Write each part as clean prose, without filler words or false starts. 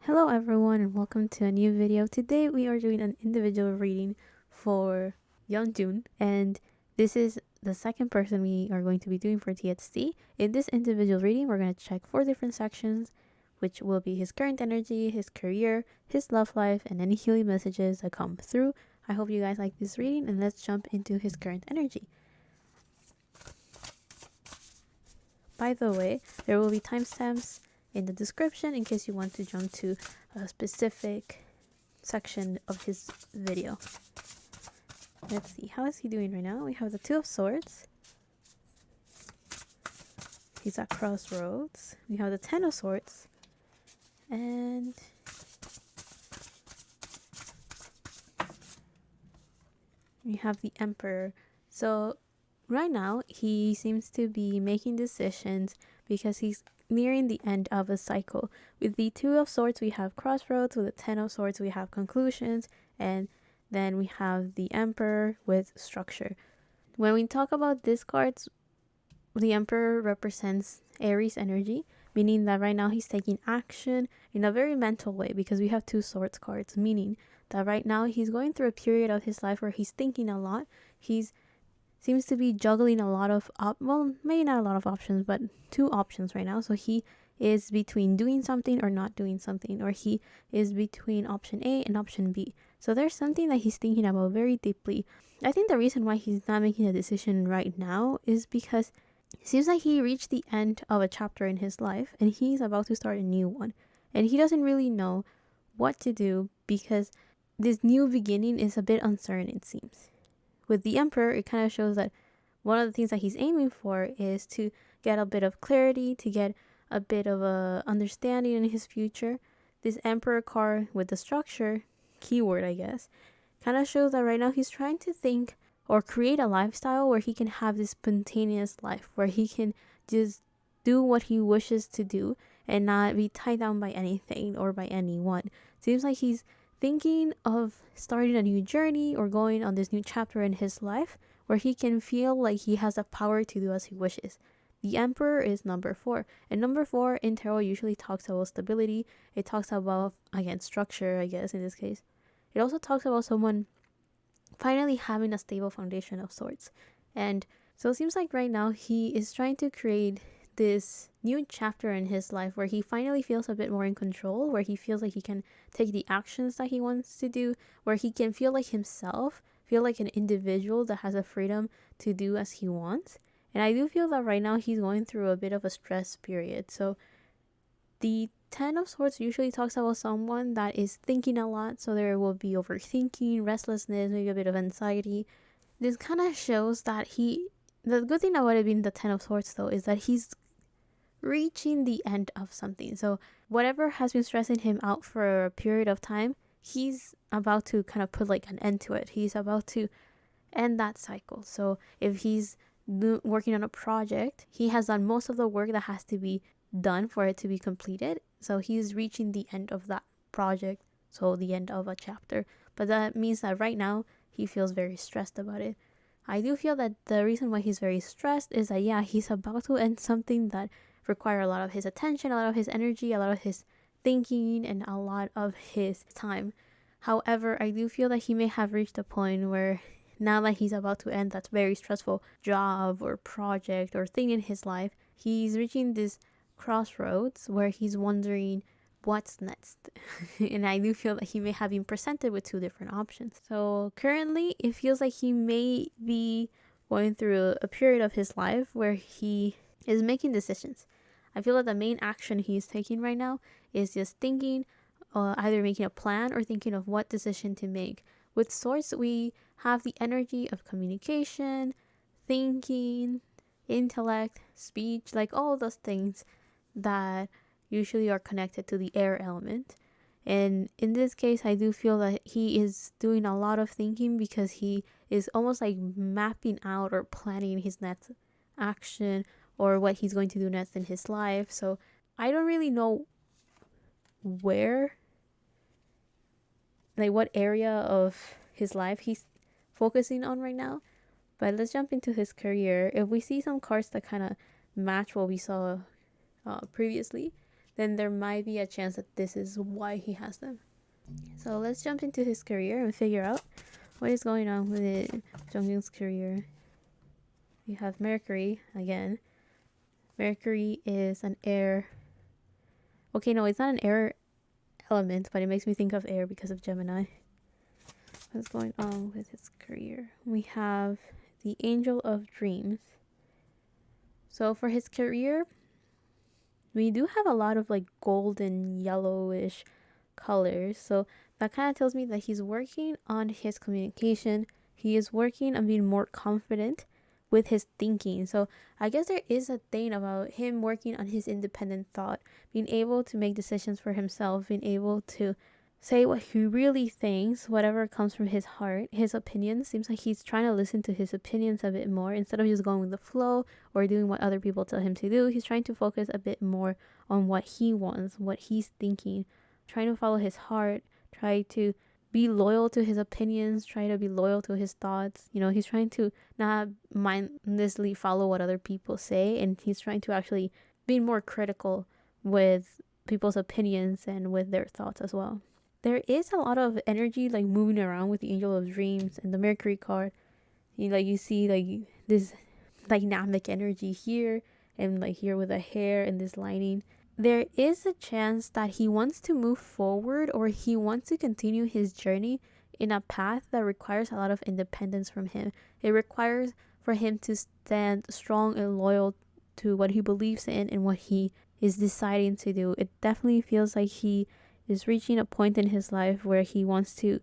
Hello everyone and welcome to a new video. Today we are doing an individual reading for Yeonjun, and this is the second person we are going to be doing for TXT. In this individual reading, we're going to check 4 different sections, which will be his current energy, his career, his love life, and any healing messages that come through. I hope you guys like this reading, and let's jump into his current energy. By the way, there will be timestamps in the description in case you want to jump to a specific section of his video. Let's see, how is he doing right now? We have the Two of Swords. He's at crossroads. We have the Ten of Swords. And we have the Emperor. So right now, he seems to be making decisions because he's nearing the end of a cycle. With the Two of Swords, we have crossroads. With the Ten of Swords, we have conclusions. And then we have the Emperor with structure. When we talk about these cards, the Emperor represents Aries energy, meaning that right now he's taking action in a very mental way because we have two swords cards, meaning that right now he's going through a period of his life where he's thinking a lot. He's seems to be juggling a lot of maybe not a lot of options, but 2 options right now. So he is between doing something or not doing something, or he is between option A and option B. So there's something that he's thinking about very deeply. I think the reason why he's not making a decision right now is because it seems like he reached the end of a chapter in his life and he's about to start a new one. And he doesn't really know what to do because this new beginning is a bit uncertain, it seems. With the Emperor, it kind of shows that one of the things that he's aiming for is to get a bit of clarity, to get a bit of a understanding in his future. This Emperor card with the structure, keyword I guess, kind of shows that right now he's trying to think or create a lifestyle where he can have this spontaneous life, where he can just do what he wishes to do and not be tied down by anything or by anyone. Seems like he's thinking of starting a new journey or going on this new chapter in his life where he can feel like he has the power to do as he wishes. The Emperor is number 4, and number 4 in tarot usually talks about stability. It talks about, again, structure, I guess in this case. It also talks about someone finally having a stable foundation of sorts. And so it seems like right now he is trying to create this new chapter in his life where he finally feels a bit more in control, where he feels like he can take the actions that he wants to do, where he can feel like himself, feel like an individual that has the freedom to do as he wants. And I do feel that right now he's going through a bit of a stress period. So the Ten of Swords usually talks about someone that is thinking a lot, so there will be overthinking, restlessness, maybe a bit of anxiety. This kind of shows that the good thing about it being the Ten of Swords though is that he's reaching the end of something. So whatever has been stressing him out for a period of time, he's about to kind of put like an end to it. He's about to end that cycle. So if he's working on a project, he has done most of the work that has to be done for it to be completed. So he's reaching the end of that project, so the end of a chapter. But that means that right now he feels very stressed about it. I do feel that the reason why he's very stressed is that he's about to end something that require a lot of his attention, a lot of his energy, a lot of his thinking, and a lot of his time. However, I do feel that he may have reached a point where now that he's about to end that very stressful job or project or thing in his life, he's reaching this crossroads where he's wondering what's next. And I do feel that he may have been presented with 2 different options. So currently it feels like he may be going through a period of his life where he is making decisions. I feel that the main action he's taking right now is just thinking, either making a plan or thinking of what decision to make. With Swords, we have the energy of communication, thinking, intellect, speech, like all those things that usually are connected to the air element. And in this case, I do feel that he is doing a lot of thinking because he is almost like mapping out or planning his next action or what he's going to do next in his life. So I don't really know where, like what area of his life he's focusing on right now. But let's jump into his career. If we see some cards that kind of match what we saw previously, then there might be a chance that this is why he has them. So let's jump into his career and figure out what is going on with Yeonjun's career. We have Mercury again. Mercury is an air. Okay, no, it's not an air element, but it makes me think of air because of Gemini. What's going on with his career? We have the Angel of Dreams. So for his career, we do have a lot of like golden yellowish colors. So that kind of tells me that he's working on his communication. He is working on being more confident with his thinking. So I guess there is a thing about him working on his independent thought, being able to make decisions for himself, being able to say what he really thinks, whatever comes from his heart. His opinions, seems like he's trying to listen to his opinions a bit more instead of just going with the flow or doing what other people tell him to do. He's trying to focus a bit more on what he wants, what he's thinking, trying to follow his heart, try to be loyal to his opinions, try to be loyal to his thoughts. You know, he's trying to not mindlessly follow what other people say, and he's trying to actually be more critical with people's opinions and with their thoughts as well. There is a lot of energy like moving around with the Angel of Dreams and the Mercury card. You see like this dynamic energy here and like here with the hair and this lining. There is a chance that he wants to move forward or he wants to continue his journey in a path that requires a lot of independence from him. It requires for him to stand strong and loyal to what he believes in and what he is deciding to do. It definitely feels like he is reaching a point in his life where he wants to,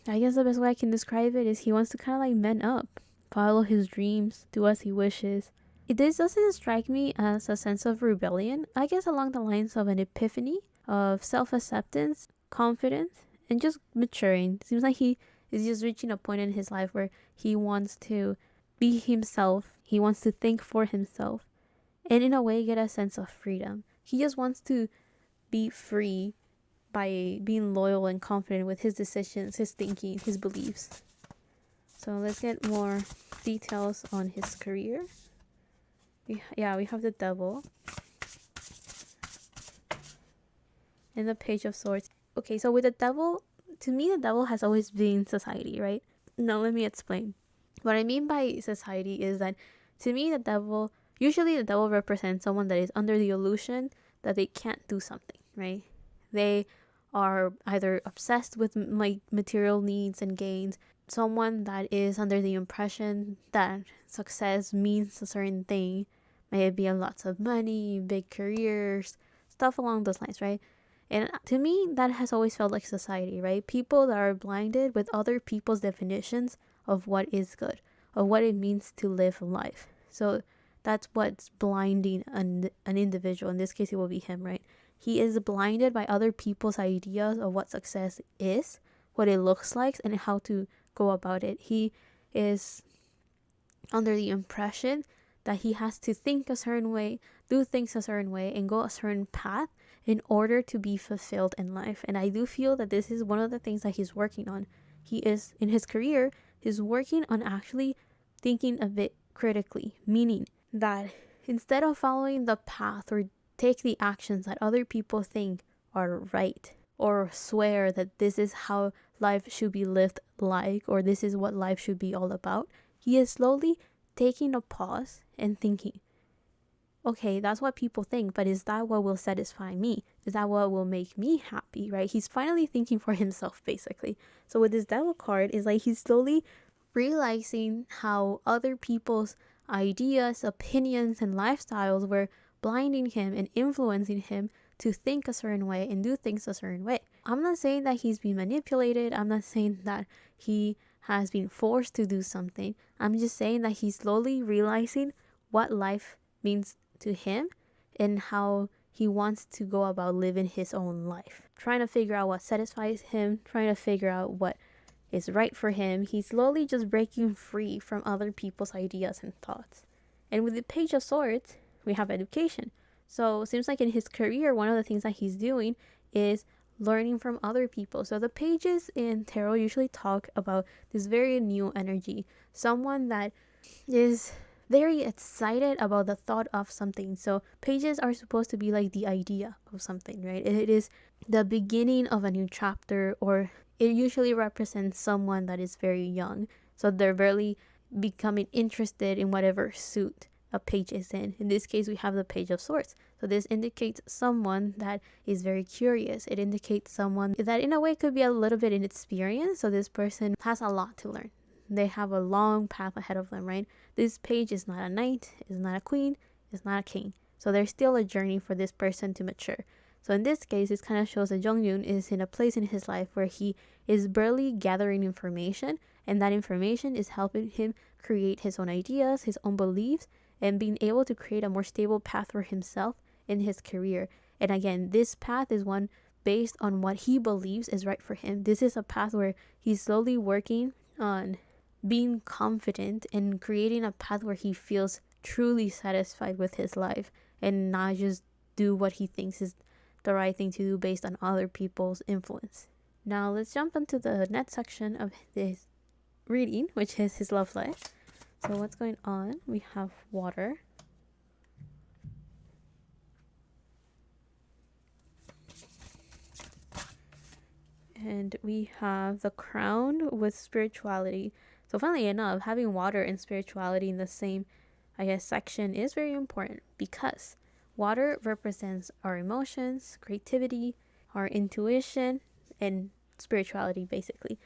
I guess the best way I can describe it is he wants to kind of like man up, follow his dreams, do as he wishes. This doesn't strike me as a sense of rebellion. I guess along the lines of an epiphany of self-acceptance, confidence, and just maturing. It seems like he is just reaching a point in his life where he wants to be himself. He wants to think for himself and in a way get a sense of freedom. He just wants to be free by being loyal and confident with his decisions, his thinking, his beliefs. So let's get more details on his career. We have the Devil and the Page of Swords. Okay, so with the Devil, to me the Devil has always been society, right? Now let me explain. What I mean by society is that to me usually the Devil represents someone that is under the illusion that they can't do something, right? They are either obsessed with like material needs and gains, someone that is under the impression that success means a certain thing, may it be lots of money, big careers, stuff along those lines, right? And to me, that has always felt like society, right? People that are blinded with other people's definitions of what is good, of what it means to live life. So that's what's blinding an individual. In this case, it will be him, right? He is blinded by other people's ideas of what success is, what it looks like, and how to go about it. He is under the impression that he has to think a certain way, do things a certain way, and go a certain path in order to be fulfilled in life. And I do feel that this is one of the things that he's working on. He is, in his career, he's working on actually thinking a bit critically, meaning that instead of following the path or take the actions that other people think are right, or swear that this is how life should be lived like, or this is what life should be all about, he is slowly taking a pause and thinking, okay, that's what people think, but is that what will satisfy me? Is that what will make me happy, right? He's finally thinking for himself, basically. So with this Devil card, is like he's slowly realizing how other people's ideas, opinions, and lifestyles were blinding him and influencing him to think a certain way and do things a certain way. I'm not saying that he's been manipulated. I'm not saying that he has been forced to do something. I'm just saying that he's slowly realizing what life means to him and how he wants to go about living his own life. Trying to figure out what satisfies him, trying to figure out what is right for him. He's slowly just breaking free from other people's ideas and thoughts. And with the Page of Swords, we have education. So it seems like in his career, one of the things that he's doing is learning from other people. So the pages in tarot usually talk about this very new energy, someone that is very excited about the thought of something. So pages are supposed to be like the idea of something, right? It is the beginning of a new chapter, or it usually represents someone that is very young. So they're barely becoming interested in whatever suit a page is in. In this case, we have the Page of Swords. So this indicates someone that is very curious. It indicates someone that in a way could be a little bit inexperienced. So this person has a lot to learn. They have a long path ahead of them, right? This page is not a knight, is not a queen, is not a king. So there's still a journey for this person to mature. So in this case, it kind of shows that Yeonjun is in a place in his life where he is barely gathering information, and that information is helping him create his own ideas, his own beliefs, and being able to create a more stable path for himself in his career. And again, this path is one based on what he believes is right for him. This is a path where he's slowly working on being confident and creating a path where he feels truly satisfied with his life and not just do what he thinks is the right thing to do based on other people's influence. Now let's jump into the next section of this reading, which is his love life. So what's going on? We have water. And we have the crown with spirituality. So funnily enough, having water and spirituality in the same, section is very important, because water represents our emotions, creativity, our intuition, and spirituality, basically.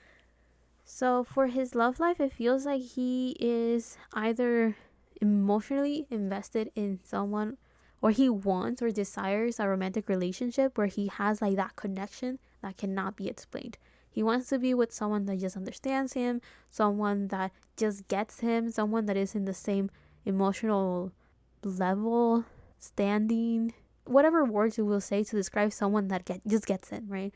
So for his love life, it feels like he is either emotionally invested in someone, or he wants or desires a romantic relationship where he has like that connection that cannot be explained. He wants to be with someone that just understands him, someone that just gets him, someone that is in the same emotional level, standing, whatever words you will say to describe someone that just gets it, right?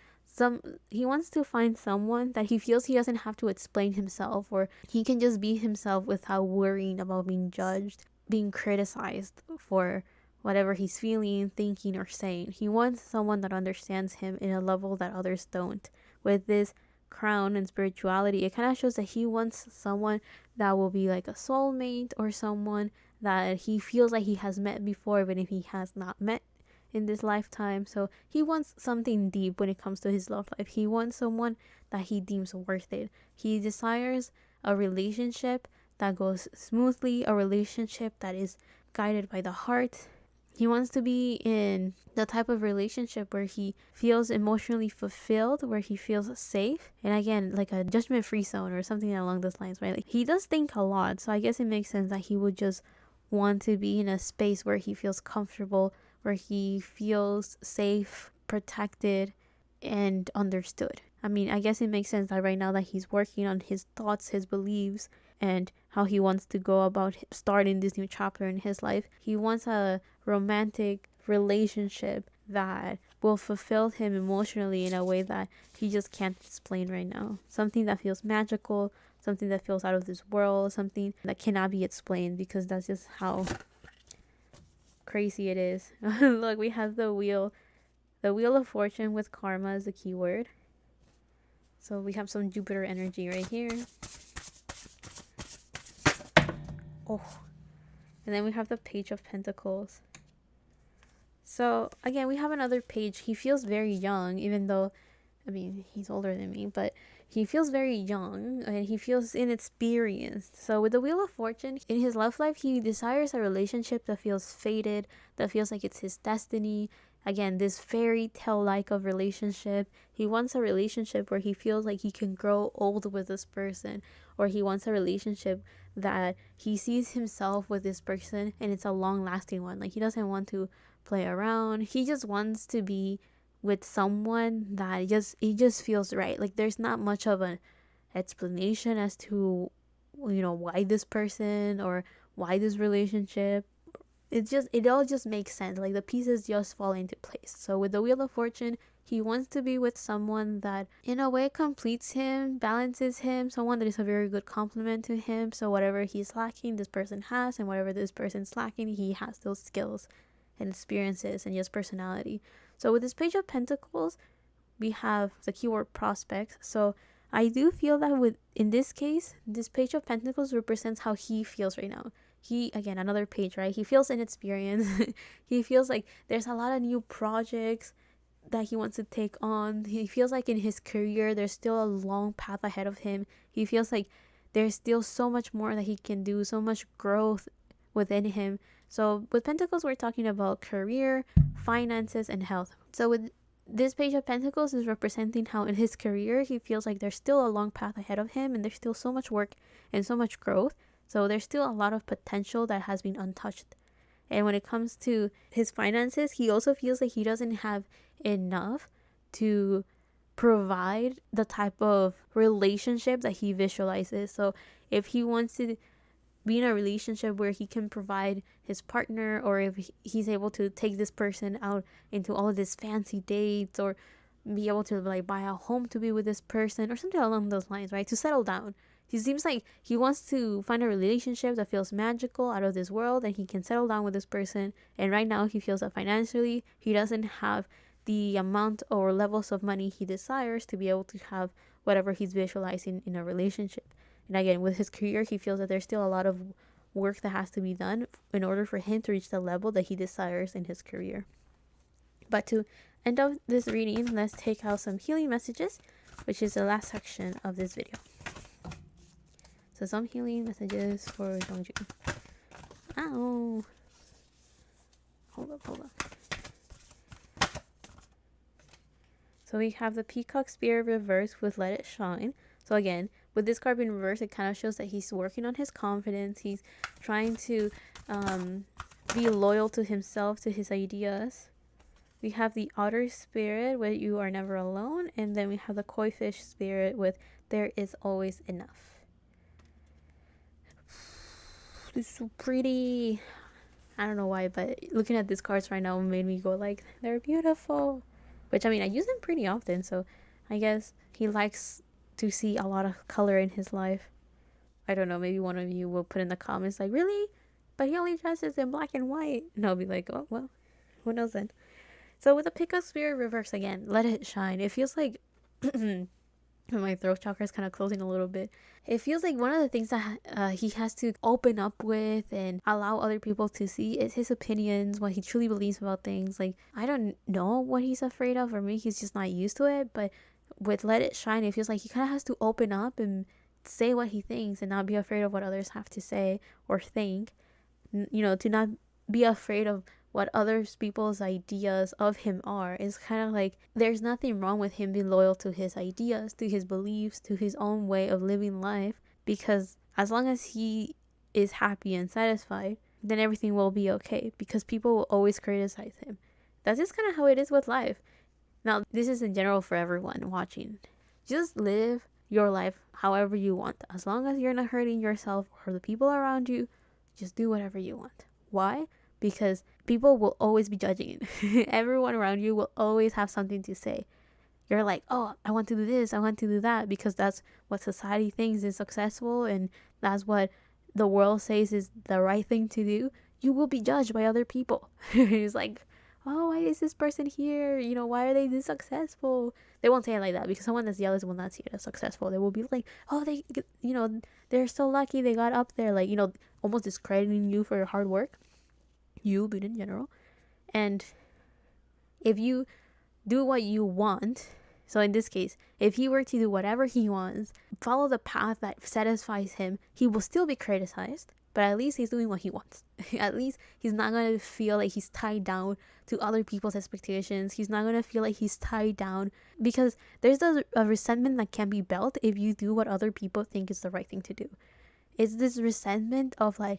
He wants to find someone that he feels he doesn't have to explain himself, or he can just be himself without worrying about being judged, being criticized for whatever he's feeling, thinking, or saying. He wants someone that understands him in a level that others don't. With this crown and spirituality, it kind of shows that he wants someone that will be like a soulmate, or someone that he feels like he has met before, even if he has not met in this lifetime. So he wants something deep when it comes to his love life. He wants someone that he deems worth it. He desires a relationship that goes smoothly, a relationship that is guided by the heart. He wants to be in the type of relationship where he feels emotionally fulfilled, where he feels safe, and again, like a judgment-free zone or something along those lines, right? Like, he does think a lot, so I guess it makes sense that he would just want to be in a space where he feels comfortable, where he feels safe, protected, and understood. I mean, I guess it makes sense that right now that he's working on his thoughts, his beliefs, and how he wants to go about starting this new chapter in his life. He wants a romantic relationship that will fulfill him emotionally in a way that he just can't explain right now. Something that feels magical, something that feels out of this world, something that cannot be explained, because that's just how crazy it is. Look, we have the wheel of fortune with karma as the keyword. So we have some Jupiter energy right here. Oh, and then we have the Page of Pentacles. So again, we have another page. He feels very young, even though, I mean, he's older than me, but he feels very young and he feels inexperienced. So with the Wheel of Fortune, in his love life, he desires a relationship that feels fated, that feels like it's his destiny. Again, this fairy tale like of relationship. He wants a relationship where he feels like he can grow old with this person, or he wants a relationship that he sees himself with this person and it's a long lasting one. Like, he doesn't want to play around. He just wants to be with someone that it just feels right. Like, there's not much of an explanation as to, why this person or why this relationship. It all just makes sense. Like, the pieces just fall into place. So with the Wheel of Fortune, he wants to be with someone that in a way completes him, balances him, someone that is a very good complement to him. So whatever he's lacking, this person has, and whatever this person's lacking, he has those skills and experiences and just personality. So with this Page of Pentacles, we have the keyword prospects. So I do feel that in this case, this Page of Pentacles represents how he feels right now. he, again, another page, right? He feels inexperienced. He feels like there's a lot of new projects that he wants to take on. He feels like in his career, there's still a long path ahead of him. He feels like there's still so much more that he can do, so much growth within him. So with Pentacles, we're talking about career, finances, and health. So with this page of Pentacles is representing how in his career, he feels like there's still a long path ahead of him and there's still so much work and so much growth. So there's still a lot of potential that has been untouched. And when it comes to his finances, he also feels like he doesn't have enough to provide the type of relationship that he visualizes. So if he wants to be in a relationship where he can provide his partner, or if he's able to take this person out into all of these fancy dates, or be able to like buy a home to be with this person or something along those lines, right? To settle down. He seems like he wants to find a relationship that feels magical, out of this world, and he can settle down with this person. And right now he feels that financially he doesn't have the amount or levels of money he desires to be able to have whatever he's visualizing in a relationship. And again, with his career, he feels that there's still a lot of work that has to be done in order for him to reach the level that he desires in his career. But to end of this reading, let's take out some healing messages, which is the last section of this video. So some healing messages for Yeonjun. Ow. Hold up. So we have the Peacock Spirit reversed with Let It Shine. So again, with this card being reversed, it kind of shows that he's working on his confidence. He's trying to be loyal to himself, to his ideas. We have the Otter Spirit with You Are Never Alone. And then we have the Koi Fish Spirit with There Is Always Enough. It's so pretty. I don't know why, but looking at these cards right now made me go like, they're beautiful. Which, I mean, I use them pretty often, so I guess he likes to see a lot of color in his life. I don't know, maybe one of you will put in the comments like, really? But he only dresses in black and white. And I'll be like, oh, well, who knows then? So with the Peacock Spirit reverse again, Let It Shine. It feels like my throat chakra is kind of closing a little bit. It feels like one of the things that he has to open up with and allow other people to see is his opinions, what he truly believes about things. Like, I don't know what he's afraid of, or maybe he's just not used to it. But with Let It Shine, it feels like he kind of has to open up and say what he thinks and not be afraid of what others have to say or think. You know, to not be afraid of what other people's ideas of him are. Is kind of like there's nothing wrong with him being loyal to his ideas, to his beliefs, to his own way of living life, because as long as he is happy and satisfied, then everything will be okay, because people will always criticize him. That's just kind of how it is with life. Now, this is in general for everyone watching. Just live your life however you want. As long as you're not hurting yourself or the people around you, just do whatever you want. Why? Because people will always be judging. Everyone around you will always have something to say. You're like, oh, I want to do this, I want to do that, because that's what society thinks is successful and that's what the world says is the right thing to do. You will be judged by other people. It's like, oh, why is this person here? You know, why are they this successful? They won't say it like that, because someone that's jealous will not see it as successful. They will be like, oh, they, you know, they're so lucky they got up there. Like, you know, almost discrediting you for your hard work. You, but in general. And if you do what you want, so in this case, if he were to do whatever he wants, follow the path that satisfies him, he will still be criticized, but at least he's doing what he wants. At least he's not going to feel like he's tied down to other people's expectations. He's not going to feel like he's tied down, because there's a resentment that can be built if you do what other people think is the right thing to do. It's this resentment of like,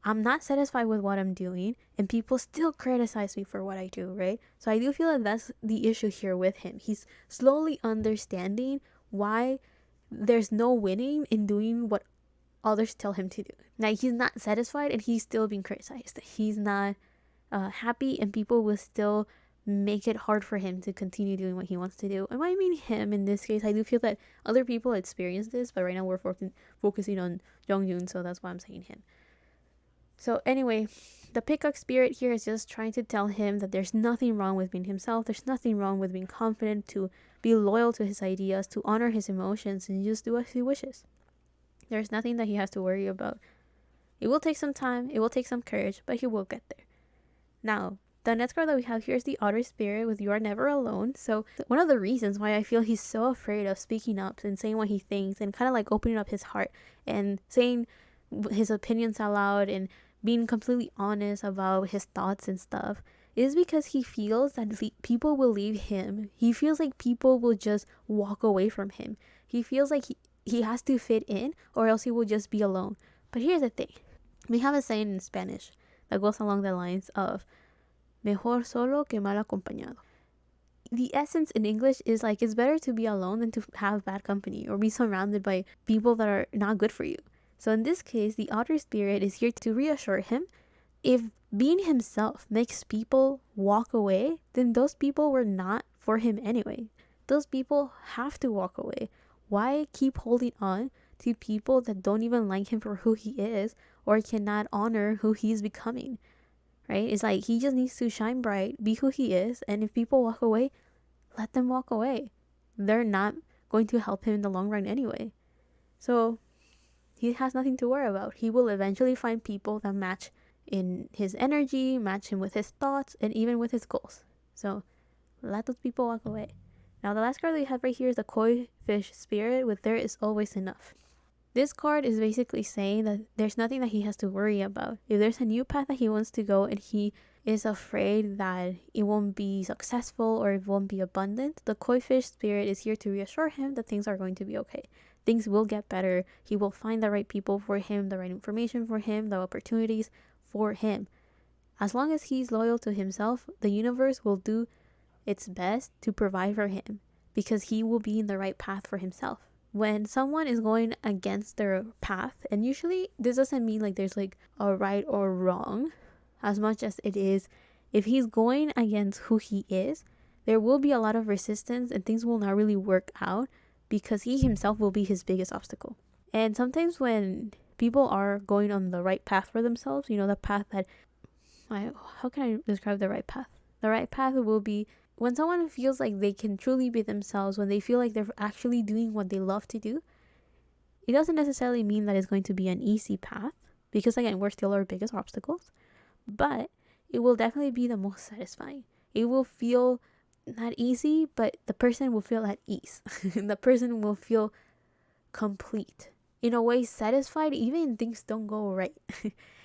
I'm not satisfied with what I'm doing and people still criticize me for what I do, right? So I do feel that that's the issue here with him. He's slowly understanding why there's no winning in doing what others tell him to do. Now, he's not satisfied and he's still being criticized. He's not happy, and people will still make it hard for him to continue doing what he wants to do. And when I mean him in this case, I do feel that other people experience this, but right now we're focusing on Yeonjun, so that's why I'm saying him. So anyway, the Peacock Spirit here is just trying to tell him that there's nothing wrong with being himself. There's nothing wrong with being confident, to be loyal to his ideas, to honor his emotions, and just do as he wishes. There's nothing that he has to worry about. It will take some time, it will take some courage, but he will get there. Now, the next card that we have here is the Otter Spirit with You Are Never Alone. So one of the reasons why I feel he's so afraid of speaking up and saying what he thinks and kind of like opening up his heart and saying his opinions out loud and being completely honest about his thoughts and stuff is because he feels that people will leave him. He feels like people will just walk away from him. He feels like he has to fit in or else he will just be alone. But here's the thing. We have a saying in Spanish that goes along the lines of mejor solo que mal acompañado. The essence in English is like it's better to be alone than to have bad company or be surrounded by people that are not good for you. So in this case, the Otter Spirit is here to reassure him. If being himself makes people walk away, then those people were not for him anyway. Those people have to walk away. Why keep holding on to people that don't even like him for who he is or cannot honor who he's becoming? Right? It's like he just needs to shine bright, be who he is, and if people walk away, let them walk away. They're not going to help him in the long run anyway. So he has nothing to worry about. He will eventually find people that match in his energy, match him with his thoughts, and even with his goals. So let those people walk away. Now the last card that we have right here is the Koi Fish Spirit with There Is Always Enough. This card is basically saying that there's nothing that he has to worry about. If there's a new path that he wants to go and he is afraid that it won't be successful or it won't be abundant, the Koi Fish Spirit is here to reassure him that things are going to be okay. Things will get better. He will find the right people for him, the right information for him, the opportunities for him. As long as he's loyal to himself, the universe will do its best to provide for him because he will be in the right path for himself. When someone is going against their path, and usually this doesn't mean like there's like a right or wrong as much as it is if he's going against who he is, there will be a lot of resistance and things will not really work out because he himself will be his biggest obstacle. And sometimes when people are going on the right path for themselves, the path that how can I describe the right path? The right path will be when someone feels like they can truly be themselves, when they feel like they're actually doing what they love to do. It doesn't necessarily mean that it's going to be an easy path because again, we're still our biggest obstacles, but it will definitely be the most satisfying. It will feel not easy, but the person will feel at ease. The person will feel complete. In a way, satisfied even if things don't go right.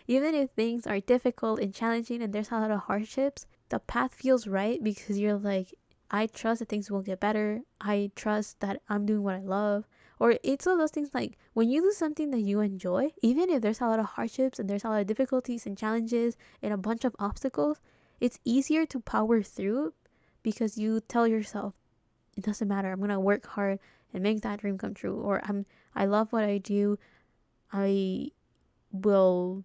Even if things are difficult and challenging and there's a lot of hardships, the path feels right because you're like, I trust that things will get better. I trust that I'm doing what I love. Or it's all those things like when you do something that you enjoy, even if there's a lot of hardships and there's a lot of difficulties and challenges and a bunch of obstacles, it's easier to power through because you tell yourself, it doesn't matter. I'm going to work hard and make that dream come true. Or I love what I do. I will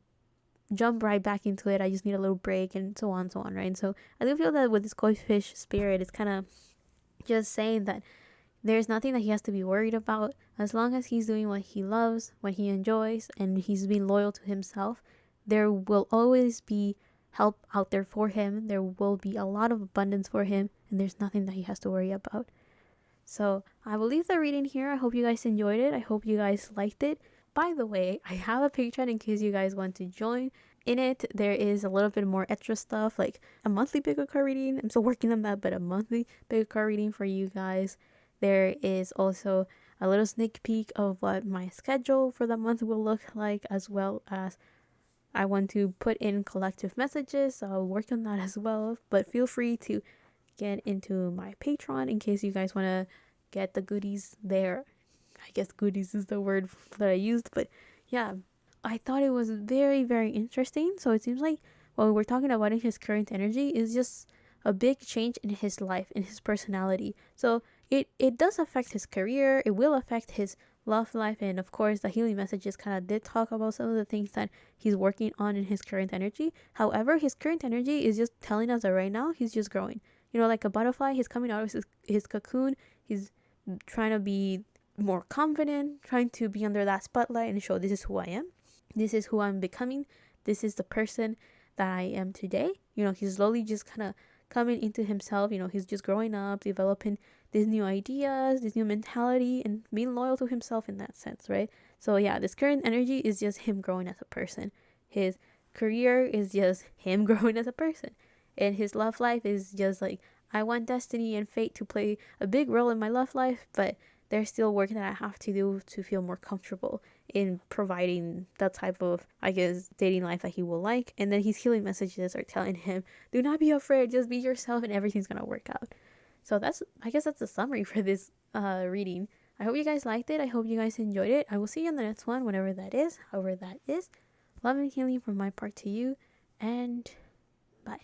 jump right back into it. I just need a little break and so on, right? And so I do feel that with this Koi Fish Spirit, it's kind of just saying that there's nothing that he has to be worried about as long as he's doing what he loves, what he enjoys, and he's being loyal to himself. There will always be help out there for him. There will be a lot of abundance for him, and there's nothing that he has to worry about. So I will leave the reading here. I hope you guys enjoyed it. I hope you guys liked it. By the way, I have a Patreon in case you guys want to join. In it, there is a little bit more extra stuff, like a monthly pick a card reading. I'm still working on that, but a monthly pick a card reading for you guys. There is also a little sneak peek of what my schedule for the month will look like, as well as I want to put in collective messages, so I'll work on that as well. But feel free to get into my Patreon in case you guys want to get the goodies there. I guess goodies is the word that I used, but yeah, I thought it was very, very interesting. So it seems like what we're talking about in his current energy is just a big change in his life, in his personality. So it does affect his career. It will affect his love life. And of course, the healing messages kind of did talk about some of the things that he's working on in his current energy. However, his current energy is just telling us that right now he's just growing. Like a butterfly, he's coming out of his cocoon. He's trying to be more confident, trying to be under that spotlight and show this is who I am. This is who I'm becoming. This is the person that I am today. He's slowly just kind of coming into himself. He's just growing up, developing these new ideas, this new mentality, and being loyal to himself in that sense, right? So yeah, this current energy is just him growing as a person. His career is just him growing as a person. And his love life is just like, I want destiny and fate to play a big role in my love life, but there's still work that I have to do to feel more comfortable in providing that type of, I guess, dating life that he will like. And then his healing messages are telling him, do not be afraid, just be yourself and everything's gonna work out. So I guess that's the summary for this reading. I hope you guys liked it. I hope you guys enjoyed it. I will see you on the next one, whenever that is, however that is. Love and healing from my part to you, and bye.